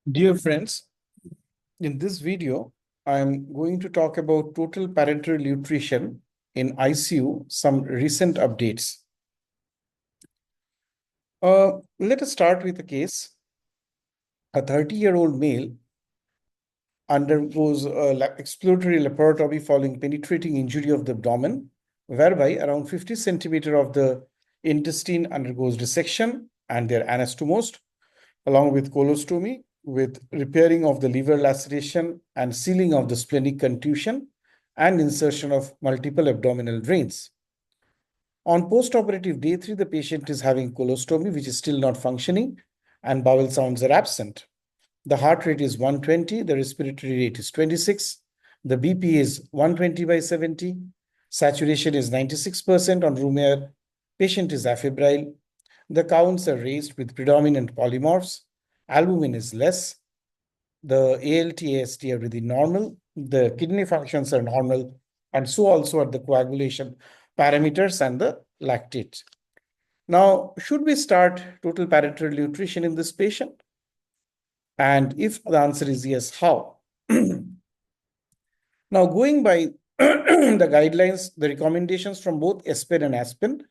Dear friends, in this video, I'm going to talk about total parenteral nutrition in ICU, some recent updates. Let us start with a case. A 30-year-old male undergoes exploratory laparotomy following penetrating injury of the abdomen, whereby around 50 centimeter of the intestine undergoes dissection and they're anastomosed, along with colostomy, with repairing of the liver laceration and sealing of the splenic contusion and insertion of multiple abdominal drains. On postoperative day 3, the patient is having colostomy, which is still not functioning, and bowel sounds are absent. The heart rate is 120, the respiratory rate is 26, the BP is 120/70, saturation is 96% on room air, patient is afebrile, the counts are raised with predominant polymorphs, albumin is less, the ALT, AST are within normal, the kidney functions are normal, and so also are the coagulation parameters and the lactate. Now, should we start total parenteral nutrition in this patient? And if the answer is yes, how? Now, going by the guidelines, the recommendations from both ESPEN and ASPEN,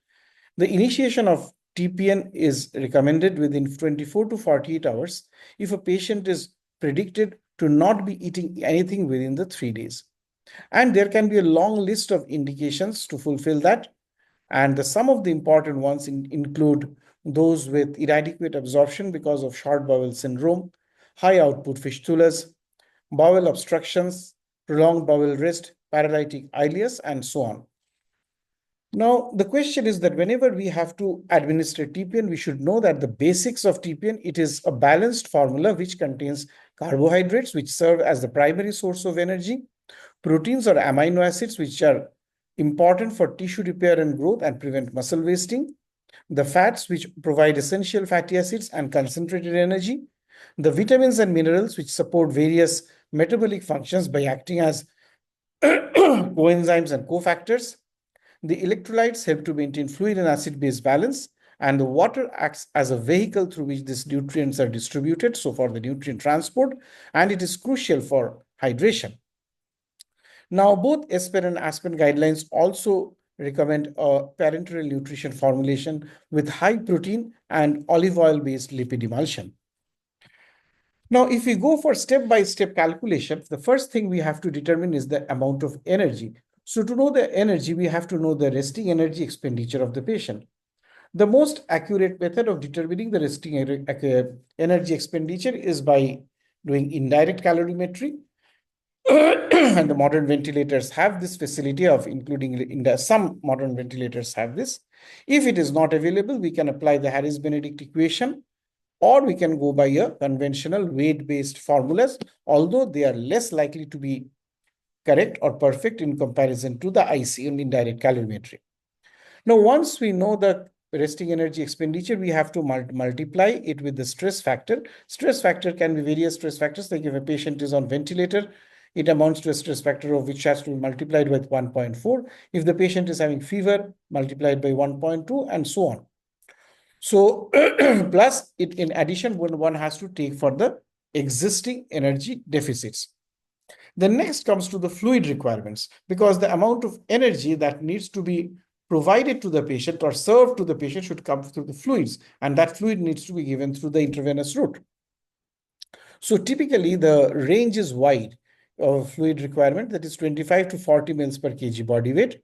the initiation of TPN is recommended within 24 to 48 hours if a patient is predicted to not be eating anything within the 3 days. And there can be a long list of indications to fulfill that. And some of the important ones include those with inadequate absorption because of short bowel syndrome, high output fistulas, bowel obstructions, prolonged bowel rest, paralytic ileus, and so on. Now, the question is that whenever we have to administer TPN, we should know that the basics of TPN, it is a balanced formula which contains carbohydrates, which serve as the primary source of energy, proteins or amino acids, which are important for tissue repair and growth and prevent muscle wasting, the fats, which provide essential fatty acids and concentrated energy, the vitamins and minerals, which support various metabolic functions by acting as coenzymes and cofactors. The electrolytes help to maintain fluid and acid-base balance, and the water acts as a vehicle through which these nutrients are distributed, so for the nutrient transport, and it is crucial for hydration. Now, both ESPEN and ASPEN guidelines also recommend a parenteral nutrition formulation with high protein and olive oil-based lipid emulsion. Now, if we go for step-by-step calculation, the first thing we have to determine is the amount of energy. So to know the energy, we have to know the resting energy expenditure of the patient. The most accurate method of determining the resting energy expenditure is by doing indirect calorimetry. And the modern ventilators have this facility of including some modern ventilators have this. If it is not available, we can apply the Harris-Benedict equation, or we can go by a conventional weight-based formulas, although they are less likely to be correct or perfect in comparison to the IC and indirect calorimetry. Now, once we know the resting energy expenditure, we have to multiply it with the stress factor. Stress factor can be various stress factors, like if a patient is on ventilator, it amounts to a stress factor of which has to be multiplied with 1.4. If the patient is having fever, multiplied by 1.2, and so on. So, plus it in addition, one has to take for the existing energy deficits. The next comes to the fluid requirements, because the amount of energy that needs to be provided to the patient or served to the patient should come through the fluids, and that fluid needs to be given through the intravenous route. So typically the range is wide of fluid requirement, that is 25 to 40 mils per kg body weight.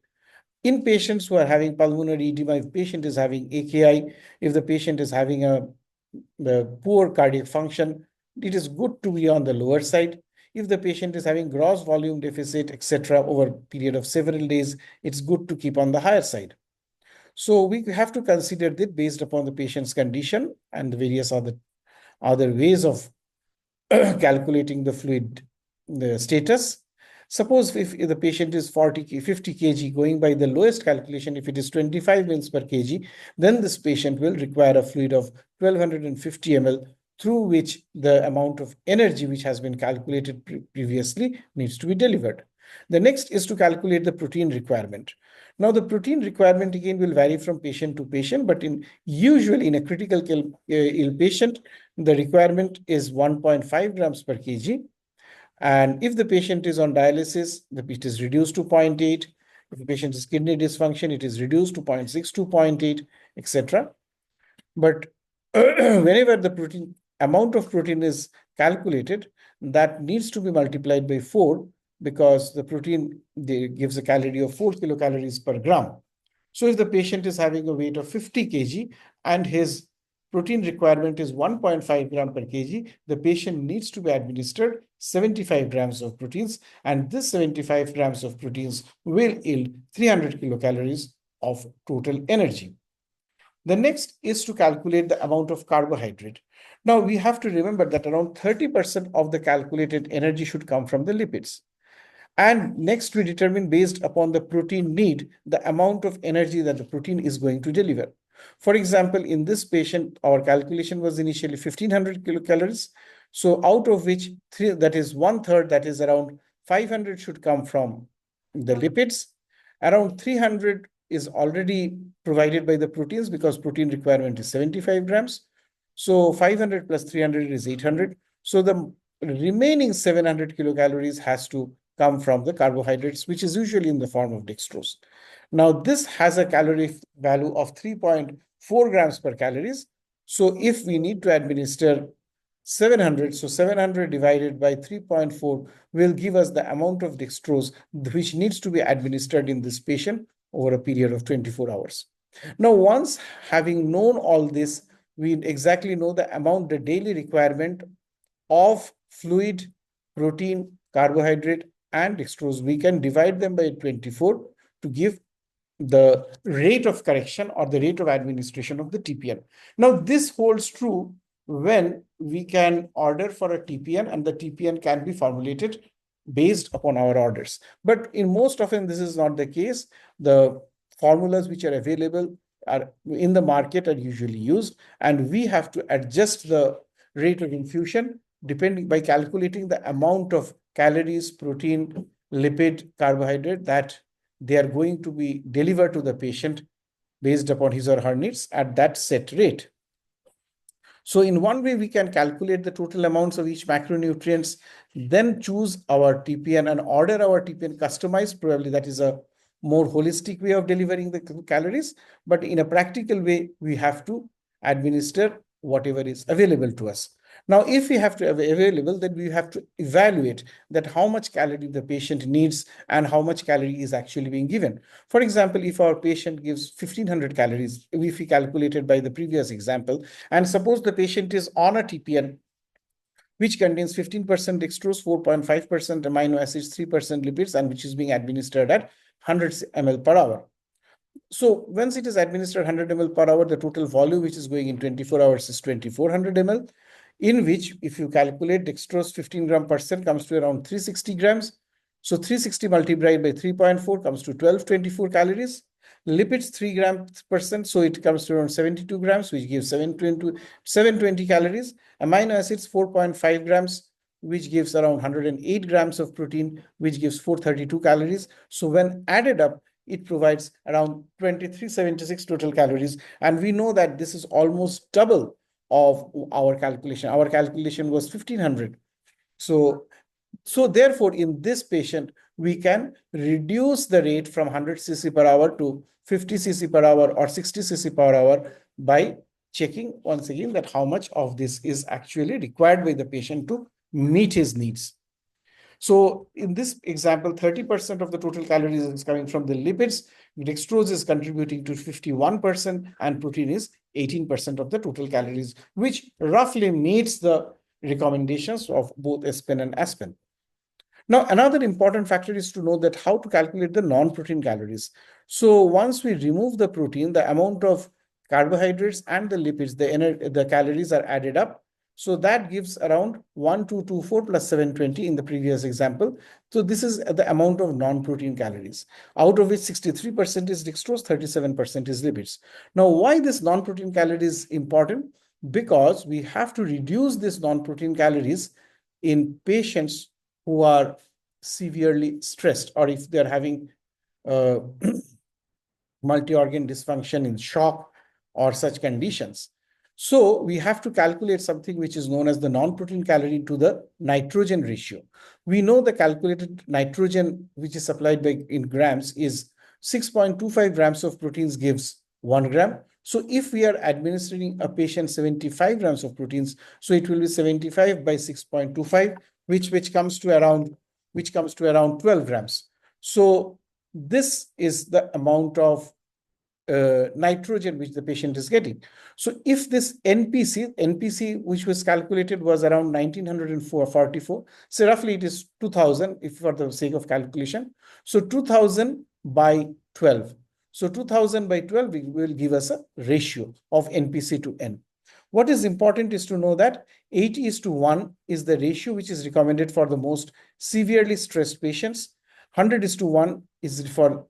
In patients who are having pulmonary edema, if patient is having AKI, if the patient is having a poor cardiac function, it is good to be on the lower side. If the patient is having gross volume deficit, etc., over a period of several days, it's good to keep on the higher side. So we have to consider that based upon the patient's condition and the various other ways of calculating the fluid the status. Suppose if the patient is 50 kg, going by the lowest calculation, if it is 25 mils per kg, then this patient will require a fluid of 1250 ml, through which the amount of energy which has been calculated previously needs to be delivered. The next is to calculate the protein requirement. Now, the protein requirement again will vary from patient to patient, but usually in a critical ill patient, the requirement is 1.5 grams per kg. And if the patient is on dialysis, it is reduced to 0.8. If the patient is kidney dysfunction, it is reduced to 0.6 to 0.8, etc. But whenever the protein amount of protein is calculated, that needs to be multiplied by 4 because the protein gives a calorie of 4 kilocalories per gram. So if the patient is having a weight of 50 kg and his protein requirement is 1.5 gram per kg, the patient needs to be administered 75 grams of proteins, and this 75 grams of proteins will yield 300 kilocalories of total energy. The next is to calculate the amount of carbohydrate. Now, we have to remember that around 30% of the calculated energy should come from the lipids. And next, we determine based upon the protein need, the amount of energy that the protein is going to deliver. For example, in this patient, our calculation was initially 1500 kilocalories. So out of which that is 1/3, that is around 500 should come from the lipids. Around 300 is already provided by the proteins because protein requirement is 75 grams. So 500 plus 300 is 800. So the remaining 700 kilocalories has to come from the carbohydrates, which is usually in the form of dextrose. Now, this has a calorie value of 3.4 grams per calories. So if we need to administer 700, so 700 divided by 3.4 will give us the amount of dextrose which needs to be administered in this patient over a period of 24 hours. Now, once having known all this, we exactly know the amount, the daily requirement of fluid, protein, carbohydrate, and dextrose. We can divide them by 24 to give the rate of correction or the rate of administration of the TPN. Now, this holds true when we can order for a TPN and the TPN can be formulated based upon our orders. But in most often, this is not the case. The formulas which are available are in the market are usually used, and we have to adjust the rate of infusion depending by calculating the amount of calories, protein, lipid, carbohydrate that they are going to be delivered to the patient based upon his or her needs at that set rate. So in one way, we can calculate the total amounts of each macronutrients, then choose our TPN and order our TPN customized. Probably that is a more holistic way of delivering the calories. But in a practical way, we have to administer whatever is available to us. Now, if we have to have available, then we have to evaluate that how much calorie the patient needs and how much calorie is actually being given. For example, if our patient gives 1500 calories, if we calculated by the previous example, and suppose the patient is on a TPN, which contains 15% dextrose, 4.5% amino acids, 3% lipids, and which is being administered at 100 ml per hour. So once it is administered 100 ml per hour, the total volume which is going in 24 hours is 2400 ml, in which if you calculate dextrose 15 gram percent comes to around 360 grams. So 360 multiplied by 3.4 comes to 1224 calories. Lipids 3 grams percent, so it comes to around 72 grams, which gives 720 calories. Amino acids 4.5 grams, which gives around 108 grams of protein, which gives 432 calories. So when added up, it provides around 2376 total calories. And we know that this is almost double of our calculation. Our calculation was 1500. So therefore, in this patient, we can reduce the rate from 100 cc per hour to 50 cc per hour or 60 cc per hour by checking once again that how much of this is actually required by the patient to meet his needs. So in this example, 30% of the total calories is coming from the lipids. Dextrose is contributing to 51% and protein is 18% of the total calories, which roughly meets the recommendations of both ESPEN and ASPEN. Now, another important factor is to know that how to calculate the non-protein calories. So once we remove the protein, the amount of carbohydrates and the lipids, the calories are added up. So that gives around 1224 plus 720 in the previous example. So this is the amount of non-protein calories, out of which 63% is dextrose, 37% is lipids. Now, why this non-protein calories is important? Because we have to reduce this non-protein calories in patients who are severely stressed, or if they're having uh, multi-organ dysfunction in shock or such conditions. So we have to calculate something which is known as the non-protein calorie to the nitrogen ratio. We know the calculated nitrogen which is supplied by in grams is 6.25 grams of proteins gives 1 gram. So if we are administering a patient 75 grams of proteins, so it will be 75 by 6.25, which comes to around 12 grams. So this is the amount of nitrogen which the patient is getting. So if this NPC which was calculated was around 1944, so roughly it is 2000 if for the sake of calculation. So 2000 by 12. So 2000 by 12 will give us a ratio of NPC to N. What is important is to know that 80:1 is the ratio which is recommended for the most severely stressed patients. 100:1 is for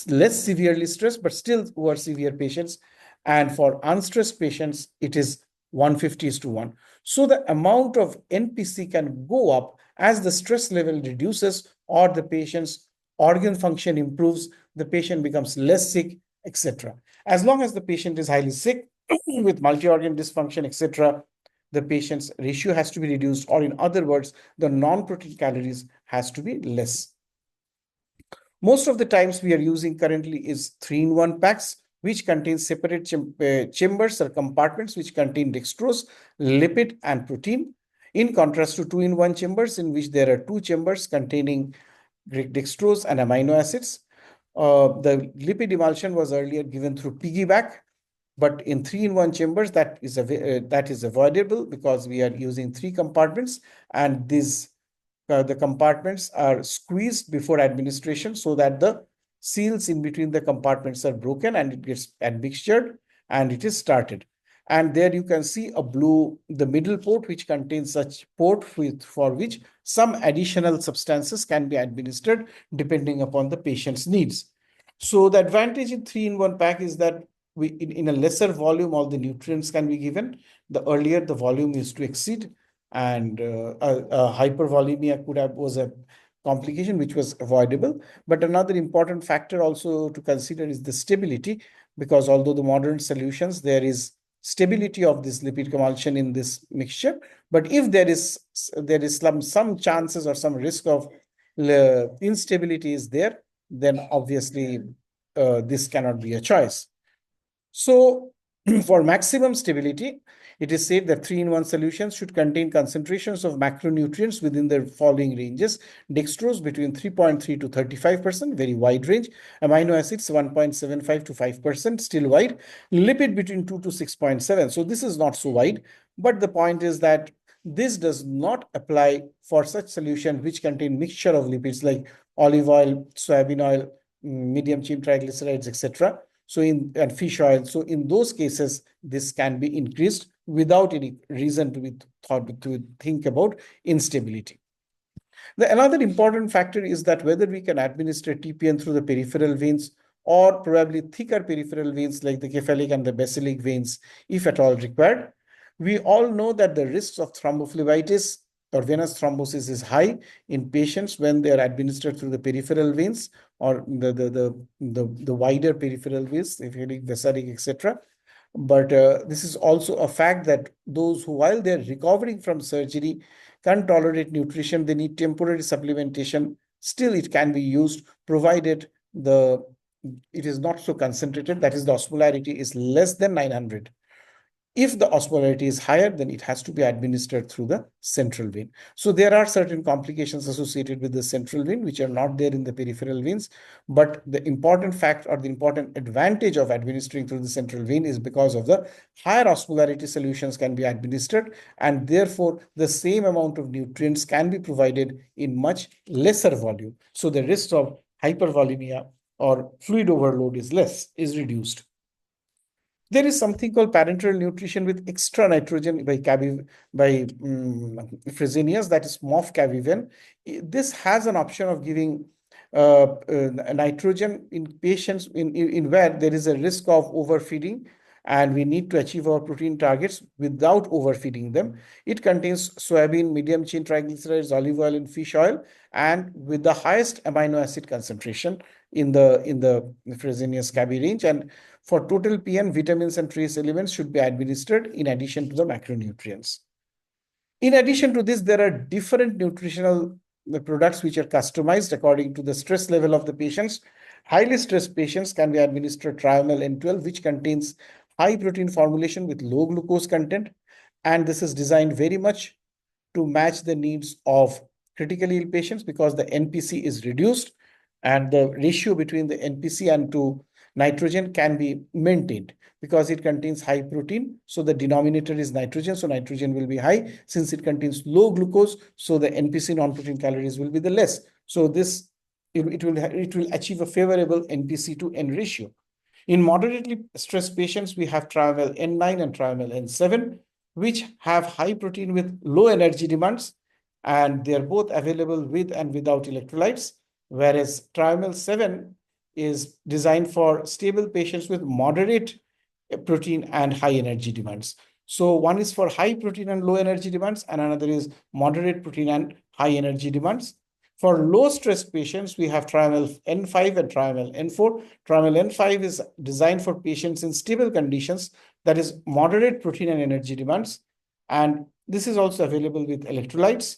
less severely stressed, but still who are severe patients. And for unstressed patients, it is 150:1. So the amount of NPC can go up as the stress level reduces or the patient's organ function improves, the patient becomes less sick, etc. As long as the patient is highly sick with multi-organ dysfunction, etc., the patient's ratio has to be reduced, or in other words, the non-protein calories has to be less. Most of the times we are using currently is 3-in-1 packs, which contains separate chambers or compartments which contain dextrose, lipid, and protein. In contrast to 2-in-1 chambers, in which there are 2 chambers containing dextrose and amino acids. The lipid emulsion was earlier given through piggyback, but in 3-in-1 chambers that is avoidable because we are using 3 compartments, and the compartments are squeezed before administration so that the seals in between the compartments are broken and it gets admixtured and it is started. And there you can see the middle port, which contains such port for which some additional substances can be administered depending upon the patient's needs. So the advantage in 3-in-1 pack is that in a lesser volume, all the nutrients can be given. The earlier the volume is to exceed, and hypervolemia was a complication which was avoidable. But another important factor also to consider is the stability, because although the modern solutions, there is stability of this lipid emulsion in this mixture, but if there is some chances or some risk of instability is there, then obviously this cannot be a choice. So for maximum stability, it is said that 3-in-1 solutions should contain concentrations of macronutrients within the following ranges: dextrose between 3.3 to 35%, very wide range; amino acids 1.75 to 5%, still wide; lipid between 2 to 6.7. So this is not so wide, but the point is that this does not apply for such solutions which contain mixture of lipids like olive oil, soybean oil, medium chain triglycerides, etc. And fish oil. So in those cases, this can be increased without any reason to think about instability. Another important factor is that whether we can administer TPN through the peripheral veins or probably thicker peripheral veins like the cephalic and the basilic veins, if at all required. We all know that the risks of thrombophlebitis or venous thrombosis is high in patients when they are administered through the peripheral veins or the wider peripheral veins, cephalic, basilic, etc. But this is also a fact that those who, while they're recovering from surgery, can't tolerate nutrition, they need temporary supplementation. Still, it can be used provided it is not so concentrated, that is, the osmolarity is less than 900. If the osmolarity is higher, then it has to be administered through the central vein. So there are certain complications associated with the central vein, which are not there in the peripheral veins. But the important fact or the important advantage of administering through the central vein is because of the higher osmolarity solutions can be administered, and therefore the same amount of nutrients can be provided in much lesser volume. So the risk of hypervolemia or fluid overload is reduced. There is something called parenteral nutrition with extra nitrogen by Fresenius, that is MOF-caviven. This has an option of giving nitrogen in patients in where there is a risk of overfeeding and we need to achieve our protein targets without overfeeding them. It contains soybean, medium chain triglycerides, olive oil, and fish oil, and with the highest amino acid concentration in the Fresenius Kabi range. And for total PN, vitamins and trace elements should be administered in addition to the macronutrients. In addition to this, there are different nutritional products which are customized according to the stress level of the patients. Highly stressed patients can be administered Triamel N12, which contains high protein formulation with low glucose content. And this is designed very much to match the needs of critically ill patients because the NPC is reduced and the ratio between the NPC and to nitrogen can be maintained because it contains high protein. So the denominator is nitrogen. So nitrogen will be high. Since it contains low glucose, so the NPC non-protein calories will be the less. So this it will achieve a favorable NPC to N ratio. In moderately stressed patients, we have Triamel N9 and Triamel N7, which have high protein with low energy demands, and they are both available with and without electrolytes, whereas Triamel 7 is designed for stable patients with moderate protein and high energy demands. So one is for high protein and low energy demands, and another is moderate protein and high energy demands. For low stress patients, we have Triamel N5 and Triamel N4. Triamel N5 is designed for patients in stable conditions, that is moderate protein and energy demands. And this is also available with electrolytes.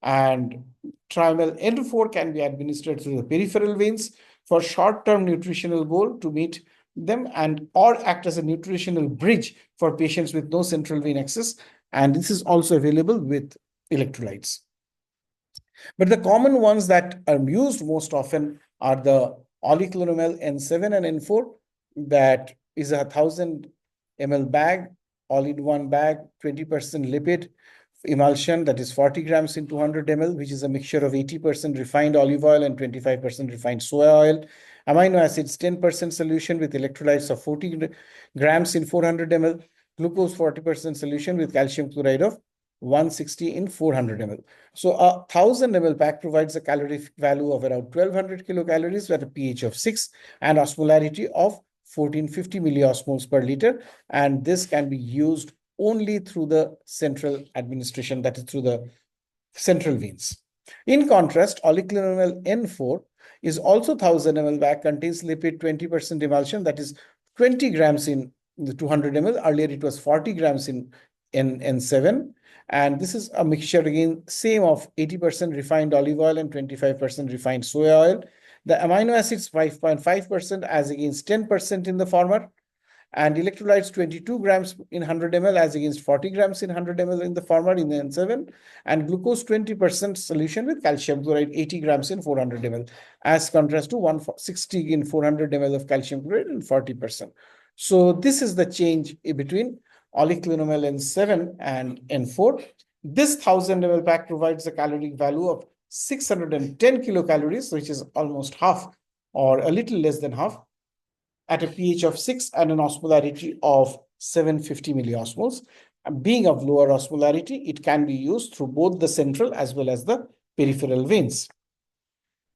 And Triamel N4 can be administered through the peripheral veins for short-term nutritional goal to meet them and or act as a nutritional bridge for patients with no central vein access. And this is also available with electrolytes. But the common ones that are used most often are the oliclonamel N7 and N4, that is a 1000 ml bag, all-in-one bag, 20% lipid emulsion, that is 40 grams in 200 ml, which is a mixture of 80% refined olive oil and 25% refined soy oil. Amino acids, 10% solution with electrolytes of 40 grams in 400 ml. Glucose, 40% solution with calcium chloride of 160 in 400 ml. So a 1000 ml pack provides a calorific value of around 1200 kilocalories at a pH of 6 and osmolarity of 1450 milliosmoles per liter. And this can be used only through the central administration, that is through the central veins. In contrast, oliclonamel N4 is also 1000 ml bag, contains lipid 20% emulsion, that is 20 grams in the 200 ml. Earlier it was 40 grams in N7. And this is a mixture, again, same of 80% refined olive oil and 25% refined soy oil. The amino acids 5.5% as against 10% in the former. And electrolytes 22 grams in 100 ml as against 40 grams in 100 ml in the former in the N7. And glucose 20% solution with calcium chloride 80 grams in 400 ml as contrast to 160 in 400 ml of calcium chloride and 40%. So this is the change between oliclonamel N7 and N4. This 1000 ml pack provides a caloric value of 610 kilocalories, which is almost half or a little less than half, at a pH of 6 and an osmolarity of 750 milliosmoles. Being of lower osmolarity, it can be used through both the central as well as the peripheral veins.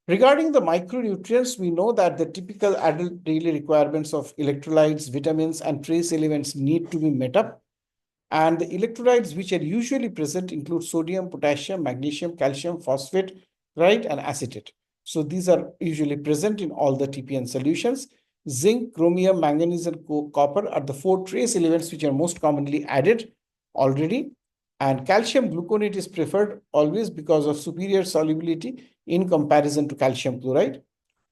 Regarding the micronutrients, we know that the typical adult daily requirements of electrolytes, vitamins, and trace elements need to be met up. And the electrolytes which are usually present include sodium, potassium, magnesium, calcium, phosphate, right, and acetate. So these are usually present in all the TPN solutions. Zinc, chromium, manganese, and copper are the 4 trace elements which are most commonly added already. And calcium gluconate is preferred always because of superior solubility in comparison to calcium chloride.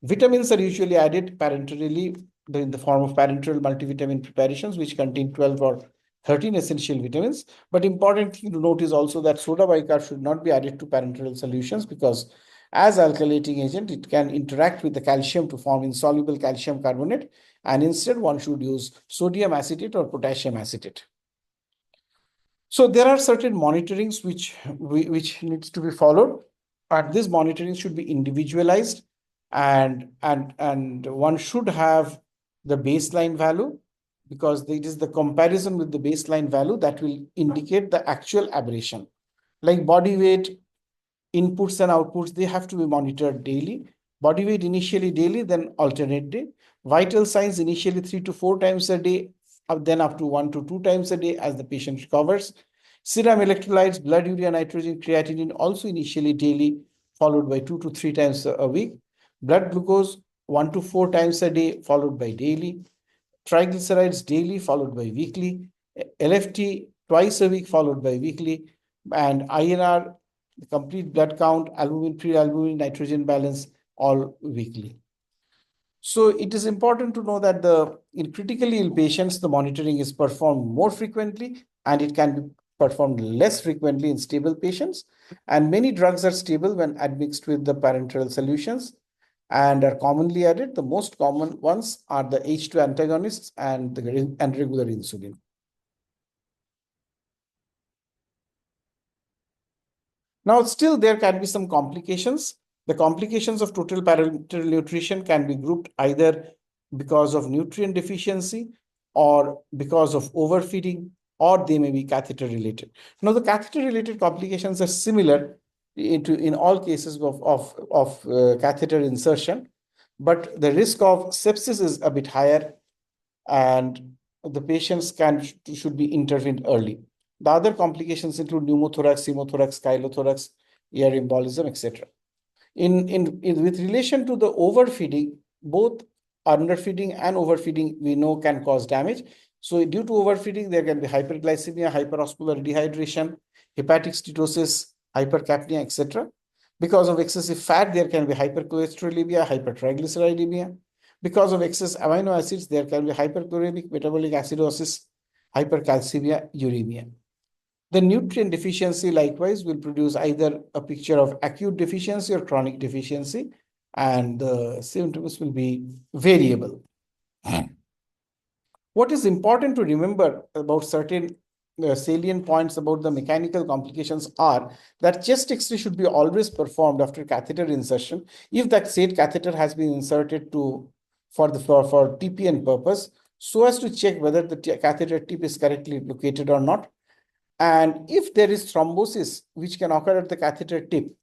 Vitamins are usually added parenterally in the form of parenteral multivitamin preparations, which contain 12 or 13 essential vitamins. But important thing to note is also that soda bicarb should not be added to parenteral solutions because as alkylating agent, it can interact with the calcium to form insoluble calcium carbonate. And instead, one should use sodium acetate or potassium acetate. So there are certain monitorings which needs to be followed. And this monitoring should be individualized and one should have the baseline value because it is the comparison with the baseline value that will indicate the actual aberration. Like body weight, inputs and outputs, they have to be monitored daily. Body weight initially daily, then alternate day. Vital signs initially 3 to 4 times a day, then up to 1 to 2 times a day as the patient recovers. Serum electrolytes, blood urea, nitrogen, creatinine also initially daily, followed by 2 to 3 times a week. Blood glucose 1 to 4 times a day, followed by daily. Triglycerides daily, followed by weekly. LFT twice a week, followed by weekly. And INR, the complete blood count, albumin, pre-albumin, nitrogen balance, all weekly. So it is important to know that in critically ill patients, the monitoring is performed more frequently, and it can be performed less frequently in stable patients. And many drugs are stable when admixed with the parenteral solutions and are commonly added. The most common ones are the H2 antagonists and regular insulin. Now, still there can be some complications. The complications of total parenteral nutrition can be grouped either because of nutrient deficiency or because of overfeeding, or they may be catheter related. Now, the catheter related complications are similar in all cases of catheter insertion, but the risk of sepsis is a bit higher, and the patients should be intervened early. The other complications include pneumothorax, hemothorax, chylothorax, air embolism, etc. With relation to the overfeeding, both underfeeding and overfeeding we know can cause damage. So due to overfeeding, there can be hyperglycemia, hyperosmolar dehydration, hepatic steatosis, hypercapnia, etc. Because of excessive fat, there can be hypercholesterolemia, hypertriglyceridemia. Because of excess amino acids, there can be hyperchloremic metabolic acidosis, hypercalcemia, uremia. The nutrient deficiency likewise will produce either a picture of acute deficiency or chronic deficiency, and the symptoms will be variable. What is important to remember about certain salient points about the mechanical complications are that chest X-ray should be always performed after catheter insertion if that said catheter has been inserted for TPN purpose, so as to check whether the catheter tip is correctly located or not. And if there is thrombosis which can occur at the catheter tip,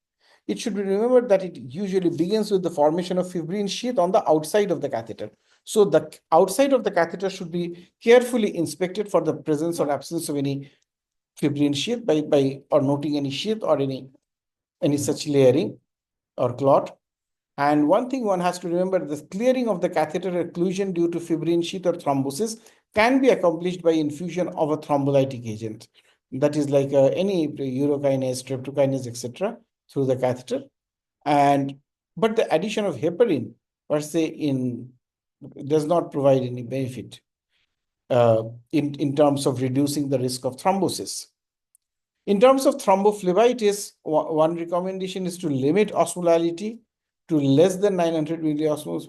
it should be remembered that it usually begins with the formation of fibrin sheath on the outside of the catheter. So the outside of the catheter should be carefully inspected for the presence or absence of any fibrin sheath by noting any sheath or any such layering or clot. And one thing one has to remember, the clearing of the catheter occlusion due to fibrin sheath or thrombosis can be accomplished by infusion of a thrombolytic agent. That is like any urokinase, streptokinase, etc. through the catheter. But the addition of heparin per se does not provide any benefit in terms of reducing the risk of thrombosis. In terms of thrombophlebitis, one recommendation is to limit osmolality to less than 900 milliosmoles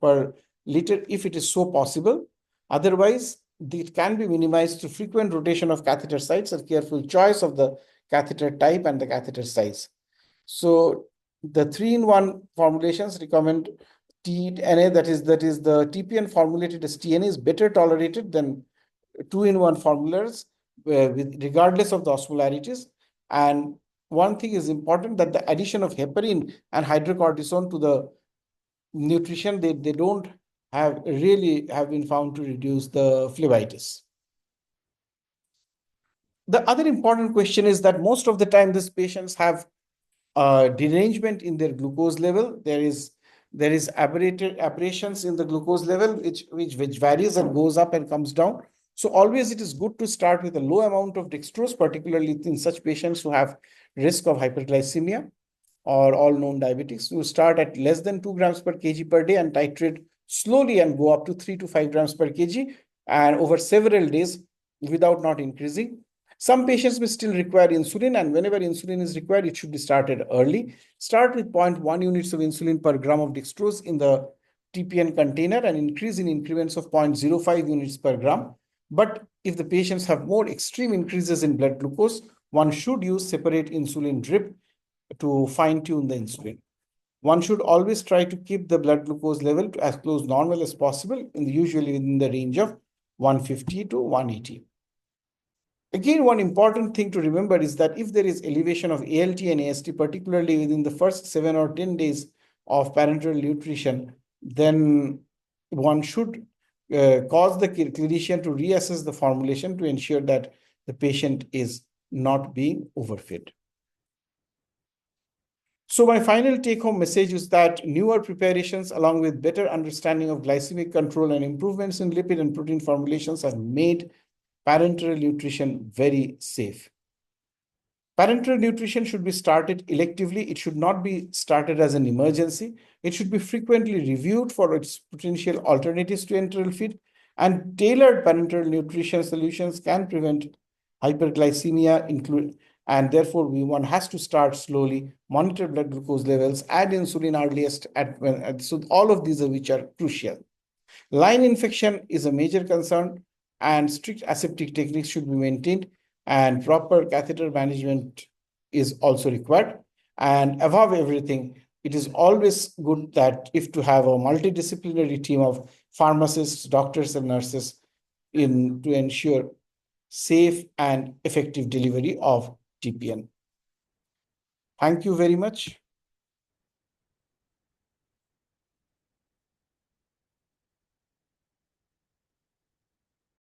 per liter if it is so possible. Otherwise, it can be minimized through frequent rotation of catheter sites and careful choice of the catheter type and the catheter size. So the 3-in-1 formulations recommend TNA, that is the TPN formulated as TNA is better tolerated than 2-in-1 formulas regardless of the osmolarities. And one thing is important, that the addition of heparin and hydrocortisone to the nutrition, they don't have been found to reduce the phlebitis. The other important question is that most of the time these patients have derangement in their glucose level. There is aberrations in the glucose level which varies and goes up and comes down. So always it is good to start with a low amount of dextrose, particularly in such patients who have risk of hyperglycemia or all known diabetics. You start at less than 2 grams per kg per day and titrate slowly and go up to 3 to 5 grams per kg and over several days without not increasing. Some patients may still require insulin, and whenever insulin is required, it should be started early. Start with 0.1 units of insulin per gram of dextrose in the TPN container and increase in increments of 0.05 units per gram. But if the patients have more extreme increases in blood glucose, one should use separate insulin drip to fine-tune the insulin. One should always try to keep the blood glucose level to as close normal as possible, usually within the range of 150 to 180. Again, one important thing to remember is that if there is elevation of ALT and AST, particularly within the first 7 or 10 days of parenteral nutrition, then one should cause the clinician to reassess the formulation to ensure that the patient is not being overfed. So my final take-home message is that newer preparations, along with better understanding of glycemic control and improvements in lipid and protein formulations, have made parenteral nutrition very safe. Parenteral nutrition should be started electively. It should not be started as an emergency. It should be frequently reviewed for its potential alternatives to enteral feed, and tailored parenteral nutrition solutions can prevent hyperglycemia, and therefore one has to start slowly, monitor blood glucose levels, add insulin earliest so all of these are which are crucial. Line infection is a major concern, and strict aseptic techniques should be maintained, and proper catheter management is also required. And above everything, it is always good that if to have a multidisciplinary team of pharmacists, doctors, and nurses to ensure safe and effective delivery of TPN. Thank you very much.